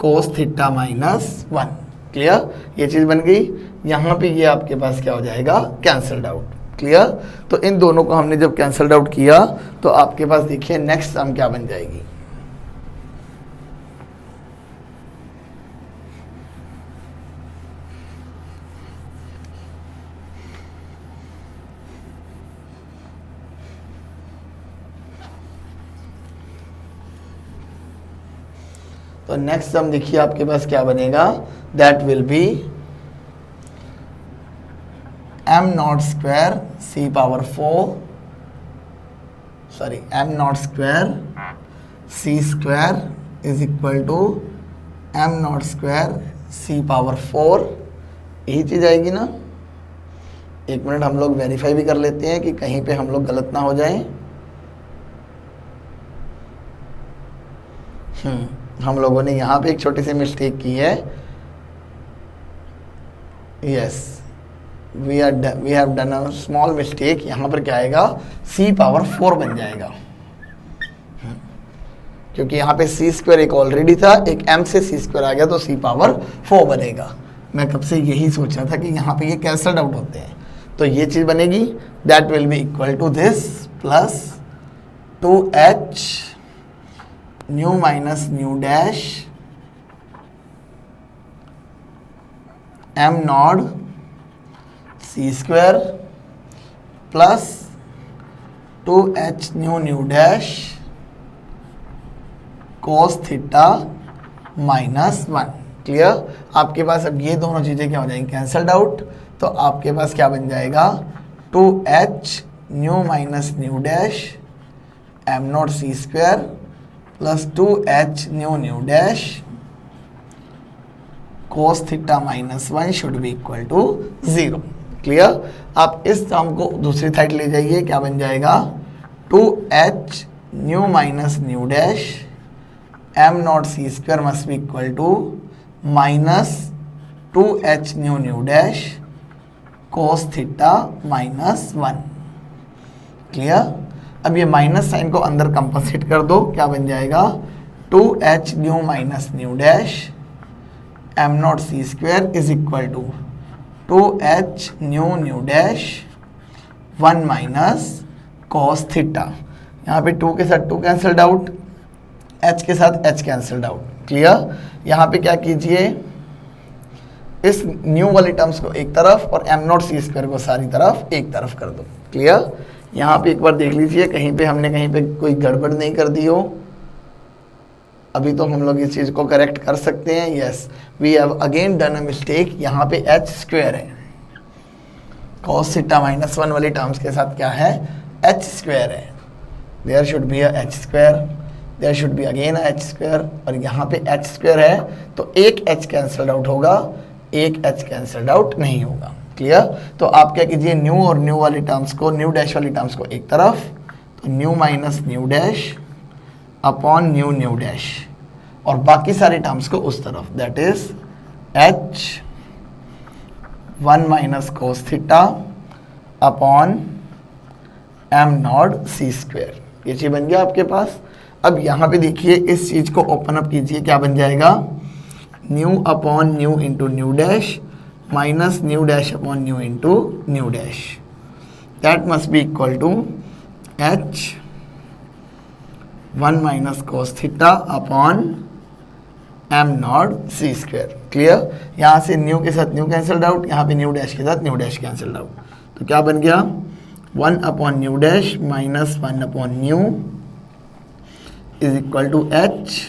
cos theta minus 1। Clear, ये चीज़ बन गई। यहाँ पे ये आपके पास क्या हो जाएगा, कैंसल्ड आउट। क्लियर, तो इन दोनों को हमने जब कैंसल्ड आउट किया तो आपके पास देखिए नेक्स्ट सम क्या बन जाएगी। तो नेक्स्ट सम देखिए आपके पास क्या बनेगा, that will be m not square C power 4 sorry m not square C square is equal to m not square C power 4। यही चीज़ आएगी ना। एक मिनट हम लोग वेरीफाई भी कर लेते हैं कि कहीं पे हम लोग गलत ना हो जाएं। हम लोगों ने यहाँ पे एक छोटी सी मिस्टेक की है। Yes, we have done a small mistake. यहाँ पर क्या आएगा, c पावर 4 बन जाएगा, क्योंकि यहाँ पे c स्क्वायर एक ऑलरेडी था, एक m से c स्क्वायर आ गया तो c पावर 4 बनेगा। मैं कब से यही सोच रहा था कि यहाँ पे ये कैंसल्ड आउट होते हैं, तो ये चीज़ बनेगी। That will be equal to this plus 2h nu minus nu dash m not C square plus 2h nu dash cos theta minus 1। Clear, आपके पास अब ये दोनों चीज़ें क्या हो जाएंगी, कैंसल्ड आउट। तो आपके पास क्या बन जाएगा, 2h nu minus nu dash m not C square plus 2h nu dash cos theta minus 1 should be equal to 0। Clear, आप इस टर्म को दूसरी साइड ले जाइए, क्या बन जाएगा, 2h nu minus nu dash m not C square must be equal to minus 2h nu dash cos theta minus 1। Clear, अब ये माइनस साइन को अंदर कंपनसेट कर दो, क्या बन जाएगा, 2h nu minus nu dash m not C square is equal to 2h nu dash 1 minus cos theta. यहाँ पे 2 के साथ 2 कैंसल्ड आउट, h के साथ h कैंसल्ड आउट। क्लियर, यहाँ पे क्या कीजिए, इस न्यू वाली टर्म्स को एक तरफ और एम नॉट सी स्क्वायर को सारी तरफ एक तरफ कर दो। क्लियर, यहाँ पे एक बार देख लीजिए कहीं पे हमने कहीं पे कोई गड़बड़ नहीं कर दी हो। अभी तो हम लोग इस चीज़ को करेक्ट कर सकते हैं। Yes, we have again done a mistake. यहाँ पे h स्क्वायर है, cos थीटा माइनस 1 वाली टर्म्स के साथ क्या है, h स्क्वायर है। There should be a h square, there should be again a h square, और यहाँ पे h स्क्वायर है तो एक h कैंसल्ड आउट होगा, एक h कैंसल्ड आउट नहीं होगा। क्लियर, तो आप क्या कीजिए, न्यू और न्यू वाली टर्म्स को, न्यू डैश वाली टर्म्स को एक तरफ, तो nu minus nu dash upon nu dash, और बाकी सारी टर्म्स को उस तरफ, that is h 1 minus cos theta upon am not C square. ये चीज़ बन गया आपके पास। अब यहाँ पे देखिए इस चीज़ को ओपन अप कीजिए, क्या बन जाएगा, nu upon nu into nu dash minus nu dash upon nu into nu dash, that must be equal to h 1 minus cos theta upon am not C square. Clear, यहाँ से new के साथ new cancelled out, यहाँ पे new dash के साथ new dash cancelled out, तो क्या बन गया, 1 upon nu dash minus 1 upon nu is equal to h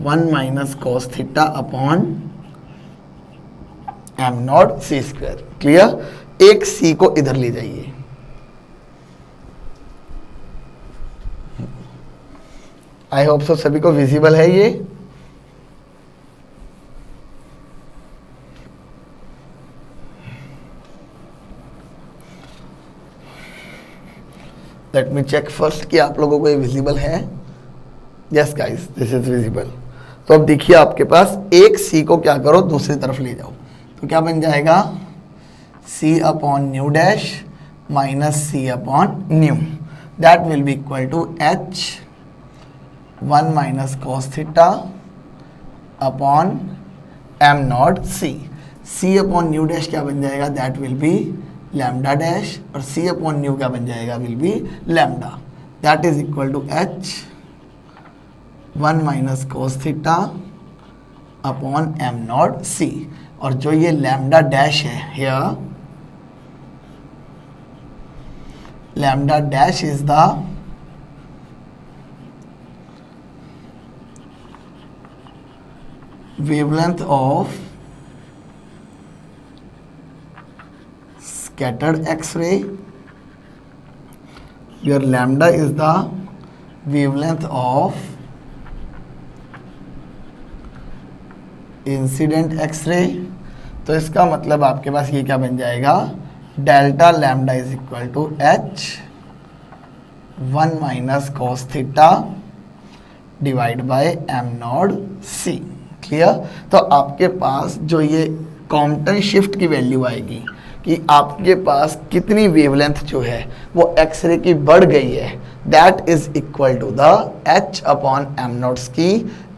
1 minus cos theta upon am not C square. Clear, एक c को इधर ले जाइए, आई होप सो सभी को विजिबल है ये। लेट मी चेक फर्स्ट कि आप लोगों को ये विजिबल है। Yes guys, this is visible. तो अब देखिए आपके पास एक सी को क्या करो, दूसरी तरफ ले जाओ, तो क्या बन जाएगा, C upon nu dash minus C upon nu, that will be equal to H 1 minus cos theta upon am not C. C upon nu dash क्या बन जाएगा, that will be lambda dash, और सी अपॉन न्यू क्या बन जाएगा, will be lambda, that is equal to H 1 minus cos theta upon am not C. और जो ये लैम्डा डैश है here, lambda dash is the wavelength of scattered X-ray, where lambda is the wavelength of incident x ray. तो इसका मतलब आपके पास ये क्या बन जाएगा, delta lambda is equal to H 1 minus cos theta divide by m not c. Clear. तो आपके पास जो ये कॉम्पटन शिफ्ट की वैल्यू आएगी कि आपके पास कितनी वेवलेंथ जो है वो एक्सरे की बढ़ गई है, that is equal to the H upon M naught की,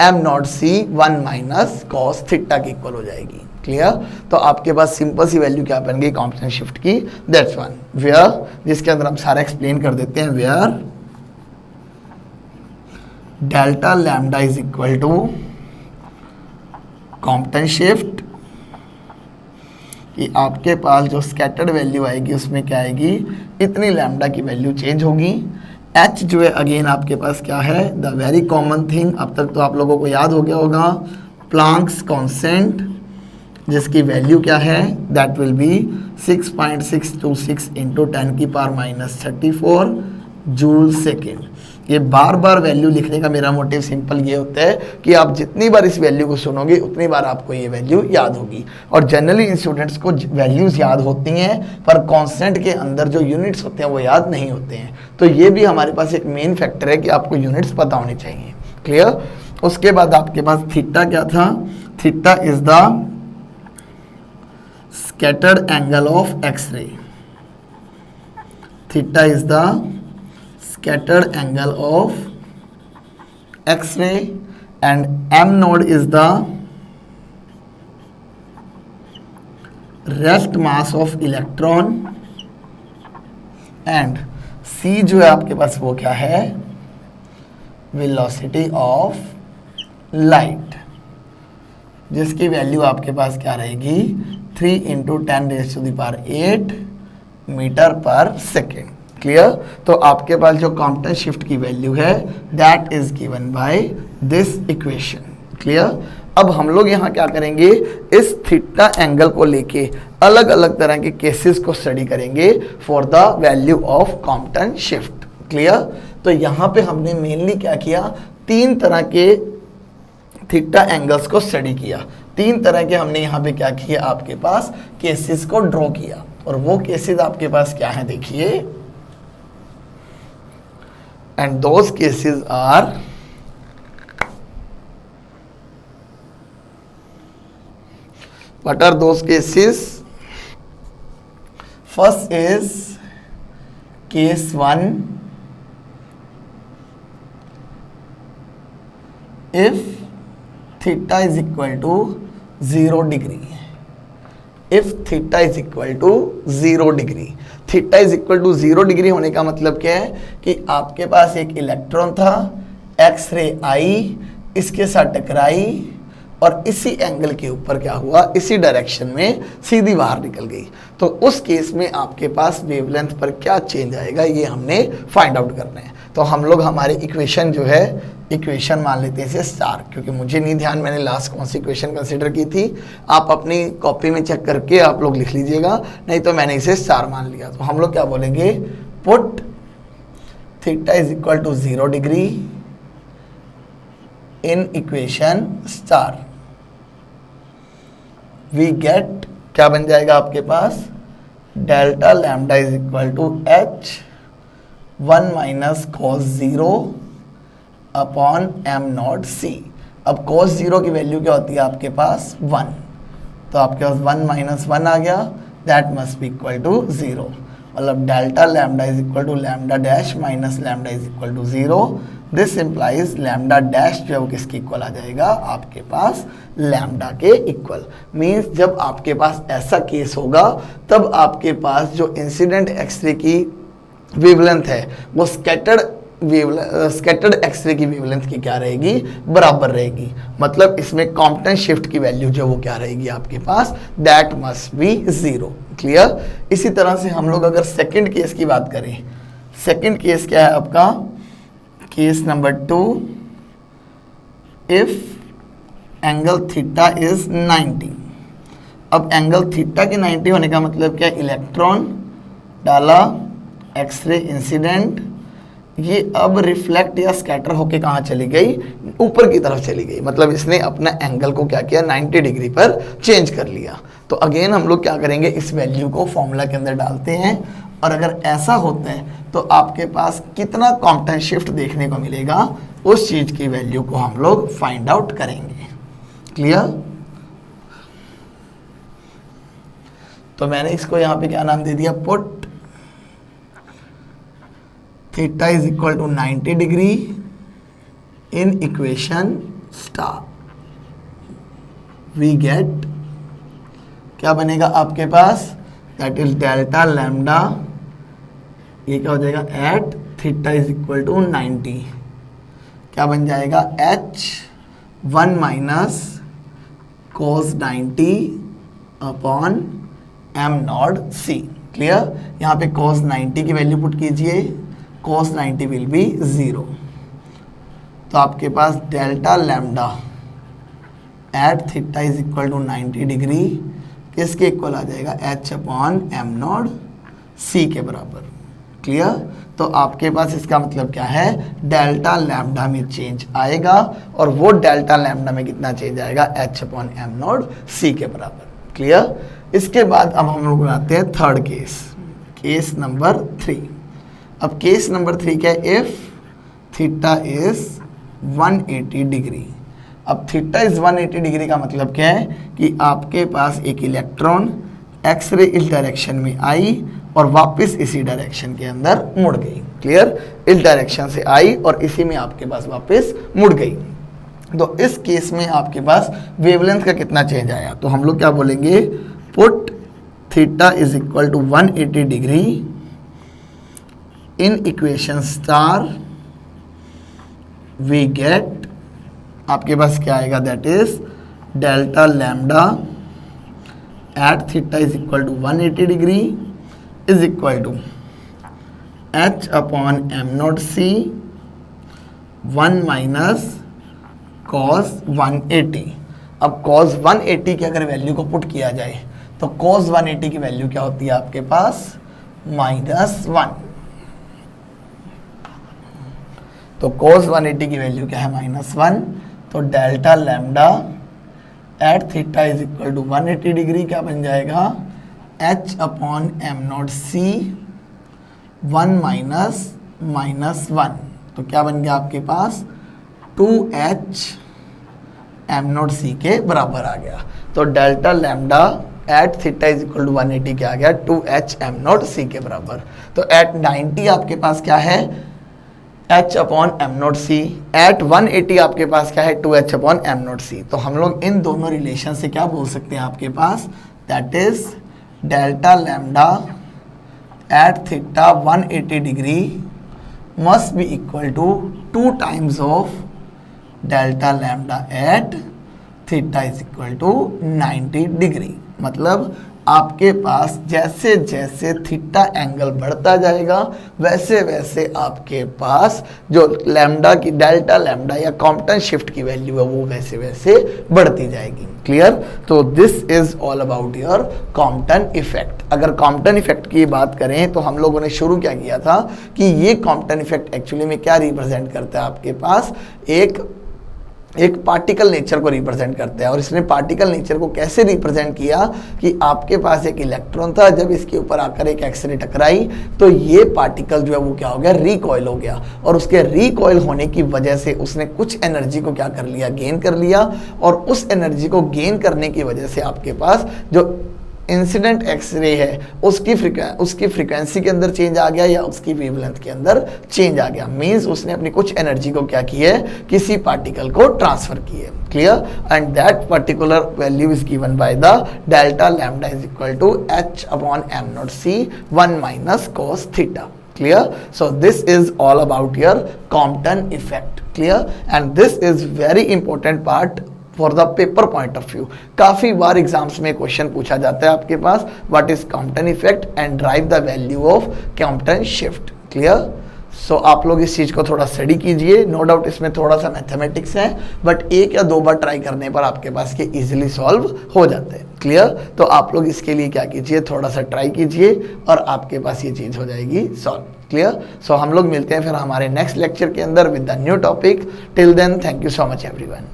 M not C 1 minus cos theta की इक्वल हो जाएगी। क्लियर। तो आपके पास सिंपल सी वैल्यू क्या बन गई कॉम्पटन शिफ्ट की, दैट्स वन, वेयर, जिसके अंदर हम सारा एक्सप्लेन कर देते हैं, where delta lambda is equal to Compton shift, कि आपके पास जो स्कैटर्ड वैल्यू आएगी उसमें क्या आएगी, इतनी लैम्डा की वैल्यू चेंज होगी। एच जो है अगेन आपके पास क्या है, द वेरी कॉमन थिंग, अब तक तो आप लोगों को याद हो गया होगा, प्लांक्स कॉन्स्टेंट, जिसकी वैल्यू क्या है, दैट विल बी 6.626 इंटू 10 की पावर माइनस 34 जूल सेकेंड। ये बार बार वैल्यू लिखने का मेरा मोटिव सिंपल ये होता है कि आप जितनी बार इस वैल्यू को सुनोगे उतनी बार आपको ये वैल्यू याद होगी। और जनरली इन स्टूडेंट्स को वैल्यूज़ याद होती हैं पर कांस्टेंट के अंदर जो यूनिट्स होते हैं वो याद नहीं होते हैं। तो ये भी हमारे पास एक मेन फैक्टर है कि आपको यूनिट्स पता होने चाहिए। क्लियर। उसके बाद आपके पास थीटा क्या था, theta is the scattered angle of x ray, theta is the scattered angle of X-ray, and m node is the rest mass of electron, and c जो है आपके पास वो क्या है, velocity of light, जिसकी वैल्यू आपके पास क्या रहेगी 3 × 10⁸ मीटर पर सेकेंड। क्लियर। तो आपके पास जो कॉम्पटन शिफ्ट की वैल्यू है that is given by this equation. Clear. अब हम लोग यहाँ क्या करेंगे, इस थीटा एंगल को लेके अलग अलग तरह के केसेस को स्टडी करेंगे for the value of Compton shift. Clear. तो यहाँ पे हमने मेनली क्या किया, 3 तरह के थीटा एंगल्स को स्टडी किया, 3 तरह के हमने यहाँ पे क्या किया, आपके पास केसेस को ड्रॉ किया। और वो केसेस आपके पास क्या है देखिए, and those cases are what are those cases? First is case 1, if theta is equal to 0 degree, if theta is equal to 0 degree, theta is equal to 0 degree होने का मतलब क्या है कि आपके पास एक इलेक्ट्रॉन था, एक्स-रे आई, इसके साथ टकराई और इसी एंगल के ऊपर क्या हुआ, इसी डायरेक्शन में सीधी बाहर निकल गई। तो उस केस में आपके पास वेवलेंथ पर क्या चेंज आएगा ये हमने फाइंड आउट करना है। तो हम लोग हमारे इक्वेशन जो है, इक्वेशन मान लेते हैं इसे स्टार, क्योंकि मुझे नहीं ध्यान मैंने लास्ट कौन सी इक्वेशन कंसिडर की थी, आप अपनी कॉपी में चेक करके आप लोग लिख लीजिएगा, नहीं तो मैंने इसे स्टार मान लिया। तो हम लोग क्या बोलेंगे, put theta is equal to 0 degree in equation star we get, क्या बन जाएगा आपके पास, delta lambda is equal to H 1 minus cos 0 upon am not C. अब कॉस 0 की वैल्यू क्या होती है आपके पास 1, तो आपके पास 1 माइनस 1 आ गया, that must be equal to 0। मतलब delta lambda is equal to lambda dash minus lambda is equal to 0। This implies lambda dash जो है वो किसके इक्वल आ जाएगा, आपके पास लैम्डा के इक्वल। मीन्स जब आपके पास ऐसा केस होगा तब आपके पास जो इंसिडेंट एक्सरे की वेवलेंथ है वो स्कैटर्ड एक्सरे की वेवलेंथ की क्या रहेगी, बराबर रहेगी। मतलब इसमें कॉम्पटेंट शिफ्ट की वैल्यू जो वो क्या रहेगी आपके पास, दैट मस्ट बी 0। क्लियर। इसी तरह से हम लोग अगर सेकंड केस की बात करें, सेकंड केस क्या है आपका, case number 2, if angle theta is 90। अब एंगल थीटा के 90 होने का मतलब क्या, इलेक्ट्रॉन डाला, एक्सरे इंसिडेंट, ये अब रिफ्लेक्ट या स्कैटर होके कहाँ चली गई, ऊपर की तरफ चली गई। मतलब इसने अपना एंगल को क्या किया, 90 डिग्री पर चेंज कर लिया। तो अगेन हम लोग क्या करेंगे, इस वैल्यू को फॉर्मूला के अंदर डालते हैं, और अगर ऐसा होता है तो आपके पास कितना कॉम्पटेंट शिफ्ट देखने को मिलेगा, उस चीज की वैल्यू को हम लोग फाइंड आउट करेंगे। क्लियर। तो मैंने इसको यहाँ पे क्या नाम दे दिया, put theta is equal to 90 degree in equation star we get, क्या बनेगा आपके पास, दैट इज डेल्टा लैम्डा, ये क्या हो जाएगा, at theta is equal to 90, क्या बन जाएगा, h 1 minus cos 90 upon m not c। Clear. यहाँ पे cos 90 की वैल्यू पुट कीजिए, cos 90 विल बी 0। तो आपके पास delta lambda at theta is equal to 90 degree किसके इक्वल आ जाएगा, h अपॉन एम नॉट सी के बराबर। क्लियर। तो आपके पास इसका मतलब क्या है, डेल्टा लैम्डा में चेंज आएगा, और वो डेल्टा लैम्डा में कितना चेंज आएगा, h अपॉन एम नॉट सी के बराबर। क्लियर। इसके बाद अब हम लोग बनाते हैं थर्ड केस, केस नंबर 3। अब केस नंबर 3 क्या है, इफ थीटा इज 180 डिग्री। अब थीटा इज 180 डिग्री का मतलब क्या है कि आपके पास एक इलेक्ट्रॉन एक्सरे इस डायरेक्शन में आई और वापस इसी डायरेक्शन के अंदर मुड़ गई। क्लियर। इस डायरेक्शन से आई और इसी में आपके पास वापस मुड़ गई। तो इस केस में आपके पास वेवलेंथ का कितना चेंज आया, तो हम लोग क्या बोलेंगे, put theta is equal to 180 degree in equation star we get, आपके पास क्या आएगा, that is delta lambda at theta is equal to 180 degree is equal to h upon am not C 1 minus cos 180। अब cos 180 की अगर value को put किया जाए तो cos 180 की वैल्यू क्या होती है आपके पास, -1। तो cos 180 की वैल्यू क्या है, -1। तो delta lambda at theta is equal to 180 degree क्या बन जाएगा, h upon am not C 1 minus -1। तो क्या बन गया आपके पास, 2h एम नॉट सी के बराबर आ गया। तो delta lambda at theta is equal to 180 क्या आ गया, 2h एम नॉट सी के बराबर। तो एट 90 आपके पास क्या है, h upon am not c, at 180 आपके पास क्या है, 2h अपॉन एम नॉट सी। तो हम लोग इन दोनों रिलेशन से क्या बोल सकते हैं आपके पास, that is delta lambda at theta 180 degree must be equal to 2 times of delta lambda at theta is equal to 90 degree. मतलब आपके पास जैसे जैसे थीटा एंगल बढ़ता जाएगा वैसे वैसे आपके पास जो लैम्डा की डेल्टा लैम्डा या कॉम्पटेंट शिफ्ट की वैल्यू है वो वैसे वैसे बढ़ती जाएगी। क्लियर। तो this is all about your Compton effect. अगर कॉम्पटन इफेक्ट की बात करें तो हम लोगों ने शुरू क्या किया था कि ये कॉम्पटन इफेक्ट एक्चुअली में क्या रिप्रेजेंट करता है, आपके पास एक एक पार्टिकल नेचर को रिप्रेजेंट करते हैं। और इसने पार्टिकल नेचर को कैसे रिप्रेजेंट किया कि आपके पास एक इलेक्ट्रॉन था, जब इसके ऊपर आकर एक एक्सरे टकराई तो ये पार्टिकल जो है वो क्या हो गया, रिकॉइल हो गया, और उसके रिकॉइल होने की वजह से उसने कुछ एनर्जी को क्या कर लिया, गेन कर लिया, और उस एनर्जी को गेन करने की वजह से आपके पास जो इंसिडेंट एक्सरे है उसकी फ्रीक्वेंसी के अंदर चेंज आ गया या उसकी वेवलेंथ के अंदर चेंज आ गया। मींस उसने अपनी कुछ एनर्जी को क्या की है, किसी पार्टिकल को ट्रांसफर की है। Clear? And that particular value is given by the delta lambda is equal to h upon m not c 1 minus cos theta. Clear? So this is all about your Compton effect. Clear? And this is very important part for the paper point of view. काफ़ी बार exams में question पूछा जाता है आपके पास, what is Compton effect and drive the value of Compton shift. Clear? So आप लोग इस चीज़ को थोड़ा स्टडी कीजिए। नो डाउट इसमें थोड़ा सा मैथमेटिक्स है, बट 1 या 2 बार ट्राई करने पर आपके पास के इजीली सॉल्व हो जाते हैं। क्लियर? तो आप लोग इसके लिए क्या कीजिए, थोड़ा सा ट्राई कीजिए और आपके पास ये चीज़ हो जाएगी सॉल्व। क्लियर? सो हम लोग मिलते हैं फिर हमारे नेक्स्ट लेक्चर के अंदर with the new topic. Till then, thank you so much everyone.